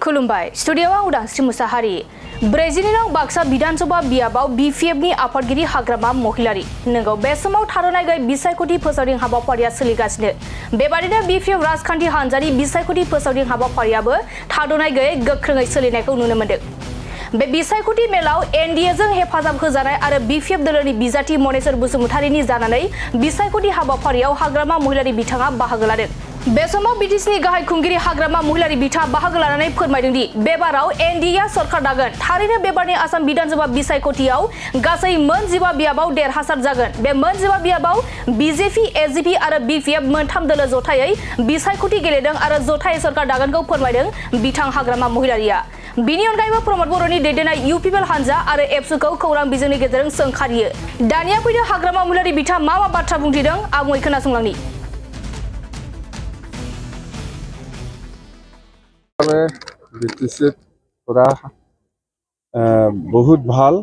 खुलुमबाय स्टुडियोआव उदांस्रि मुसाहारि ब्रैजिनिनाव बाक्सा विधानसभा बियाबाव बिपिएफनि आफादगिरि हाग्रामा महिलारि नंगौ बे समाव थाद'नाय बिसायख'थि फोसावदिं हाबाफारिया सोलिगासिनो बेबादिनो बिपिएफ राजखान्थि हान्जानि बिसायख'थि फोसावदिं हाबाफारियाबो थाद'नाय गैयै गोख्रोङै सोलिनायखौ नुनो मोन्दों। बे बिसायख'थि मेलाव एनडिएजों हेफाजाब होजानाय आरो बिपिएफ दोलोनि बिजाथि मनेस्वर बसुमतारिनि जानानै बिसायख'थि हाबाफारियाव हाग्रामा महिलारि बिथाङा बाहागो लादों। बे समाव बिटिसिनि गाहाय खुंगिरि हाग्रामा महिलारि बिथाङा बाहागो लानानै फोरमायदों दि बेबाराव एनडिएआ सरकार दागोन थारैनो बेबारनि आसाम विधानसभा बिसायख'थियाव गासै मोन 15 बियाबाव देरहासार जागोन। बे मोन 15 बियाबाव बिजेपि एजिपि आरो बिपिएफ मोनथाम दोलो जथायै बिसायख'थि गेलेदों आरो जथायै सरकार दागोनखौ फोरमायदों बिथां हाग्रामा महिलारिया। बिनि अनगायैबो प्रमद बर'नि दैदेननाय इउपिपिएल हान्जा आरो एबसुखौ खौरां बिजोंनि गेजेरजों सोंखारियो। दानिया फैदों हाग्रामा महिलारि बिथाङा मा बाथ्रा बुंथिदों आबुङै खोनासंलांनि। বিটিসি পুরা বহুত ভাল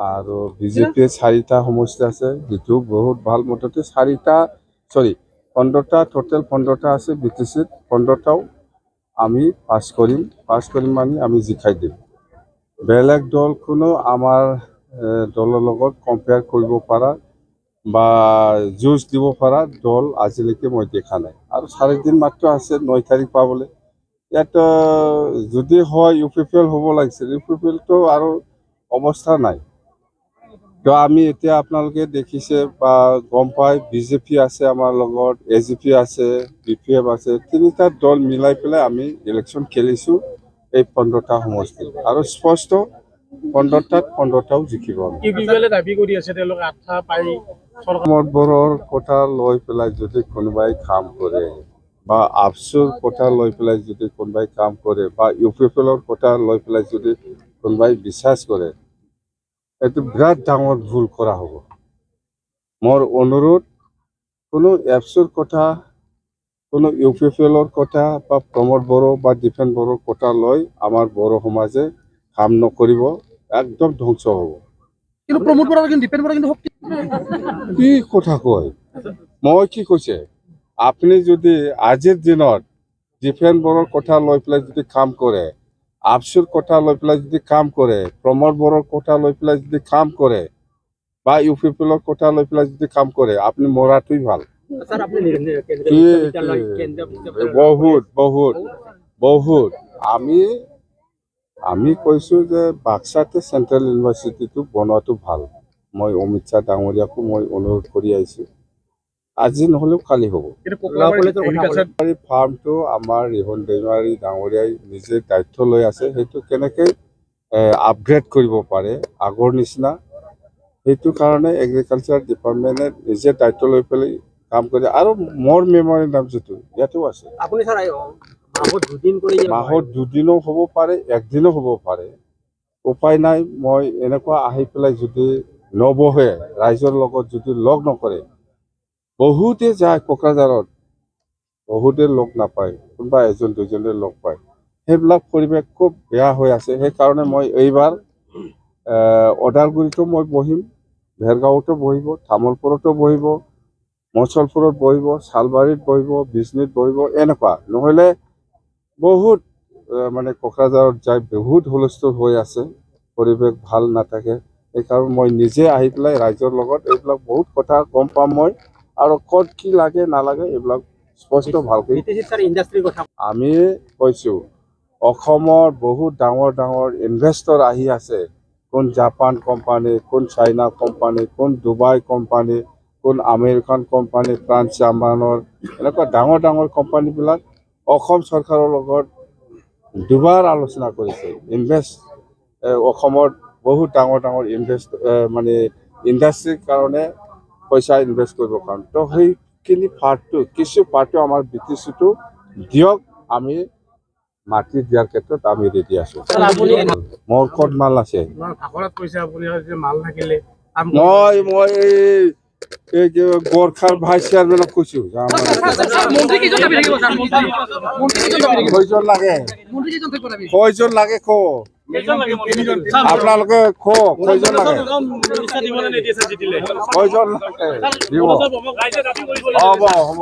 আৰু বিজেপিৰ 4টা সমষ্টি আছে যেটো বহুত ভাল মততে 15টা টোটাল 15টা আছে বিটিসিত 15টাও আমি পাস কৰিম মানে আমি জিকাই দিম। বেলেগ দল কোনো আমাৰ দলৰ লগত কম্পেয়াৰ কৰিব পাৰা বা যুঁজ দিব পাৰা দল আজিলৈকে মই দেখা নাই আৰু 4 দিন মাত্ৰ আছে 9 তাৰিখ পাবলৈ ইয়াত যদি হয় ইউপিপিএল হ'ব লাগিছিল ইউপিপিএলটো আৰু অৱস্থা নাই তো আমি এতিয়া আপোনালোকে দেখিছে বা গম পাই বিজেপি আছে আমাৰ লগত এজিপি আছে বিপিএফ আছে তিনিটা দল মিলাই পেলাই আমি ইলেকশ্যন খেলিছো এই 15টা সমষ্টি আৰু স্পষ্ট 15টাও জিকিব। ইউপিপিএলে দাবী কৰি আছে তেওঁলোক আঠা পাই চৰকাৰৰ কথা লৈ পেলাই যদি কোনোবাই কাম কৰে বা আফসুৰ কথা লৈ পেলাই যদি কোনোবাই কাম কৰে বা ইউপিপিএলৰ কথা লৈ পেলাই যদি কোনোবাই বিশ্বাস কৰে এইটো বিৰাট ডাঙৰ ভুল কৰা হ'ব। মোৰ অনুৰোধ কোনো এফসুৰ কথা কোনো ইউপিপিএলৰ কথা বা প্ৰমোদ বড়ো বা দীপেন বড়োৰ কথা লৈ আমাৰ বড়ো সমাজে কাম নকৰিব একদম ধ্বংস হ'ব। কিন্তু প্ৰমোদ বড়ো কিন্তু দীপেন বড়ো কিন্তু কি কথা কয় মই কি কৈছে আপনি যদি আজিৰ দিনত দীপেন বড়োৰ কথা লৈ পেলাই যদি কাম কৰে আফসুৰ কথা লৈ পেলাই যদি কাম কৰে প্ৰমোদ বড়োৰ কথা লৈ পেলাই যদি কাম কৰে বা ইউপিপিএলৰ কথা লৈ পেলাই যদি কাম কৰে আপনি মৰাটোই ভাল। বহুত আমি কৈছো যে বাক্সাতে চেণ্ট্ৰেল ইউনিভাৰ্চিটিটো বনোৱাটো ভাল। মই অমিত শ্বাহ ডাঙৰীয়াকো মই অনুৰোধ কৰি আহিছো আজি নহলেও কালি হ'ব। ফাৰ্মটো আমাৰ ৰিহন দৈমাৰী ডাঙৰীয়াই নিজে দায়িত্ব লৈ আছে সেইটো কেনেকৈ আপগ্ৰেড কৰিব পাৰে আগৰ নিচিনা সেইটো কাৰণে এগ্ৰিকালচাৰ ডিপাৰ্টমেণ্টে নিজে দায়িত্ব লৈ পেলাই কাম কৰে আৰু মোৰ মেমৰেণ্ডাম যিটো ইয়াতো আছে মাহত দুদিনো হ'ব পাৰে একদিনো হ'ব পাৰে উপায় নাই। মই এনেকুৱা আহি পেলাই যদি নবহে ৰাইজৰ লগত যদি লগ নকৰে বহুতে যায় কোকৰাঝাৰত বহুতে লগ নাপায় কোনোবা এজন দুজনে লগ পায় সেইবিলাক পৰিৱেশ খুব বেয়া হৈ আছে। সেইকাৰণে মই এইবাৰ ওদালগুৰিতো মই বহিম ভেৰগাঁৱতো বহিব তামোলপুৰতো বহিব মচলপুৰত বহিব শালবাৰীত বহিব বিজনীত বহিব এনেকুৱা নহ'লে বহুত মানে কোকৰাঝাৰত যাই বহুত হুলস্থুল হৈ আছে পৰিৱেশ ভাল নাথাকে। সেইকাৰণে মই নিজে আহি পেলাই ৰাইজৰ লগত এইবিলাক বহুত কথা গম পাম মই আৰু ক'ত কি লাগে নালাগে এইবিলাক স্পষ্ট ভালকৈ আমি কৈছোঁ অসমৰ বহুত ডাঙৰ ইনভেষ্টৰ আহি আছে কোন জাপান কোম্পানী কোন চাইনা কোম্পানী কোন ডুবাই কোম্পানী কোন আমেৰিকান কোম্পানী ফ্ৰান্স জাৰ্মানৰ এনেকুৱা ডাঙৰ কোম্পানীবিলাক অসম চৰকাৰৰ লগত দুবাৰ আলোচনা কৰিছে ইনভেষ্ট অসমত বহুত ডাঙৰ ইনভেষ্ট মানে ইণ্ডাষ্ট্ৰীৰ কাৰণে পইচা ইনভেষ্ট কৰিবৰ কাৰণে তো সেইখিনি কিছু পাৰ্টটো আমাৰ বিটিচিটো দিয়ক আমি মাটি দিয়াৰ ক্ষেত্ৰত আমি ৰেডি আছো। মোৰ ক'ত মাল আছে মই এই গোৰ্খাৰ ভাইচ চেয়াৰমেনক কৈছো কয়জন লাগে আপোনালোকে কয়জন লাগে কয়জন লাগে হ'ব।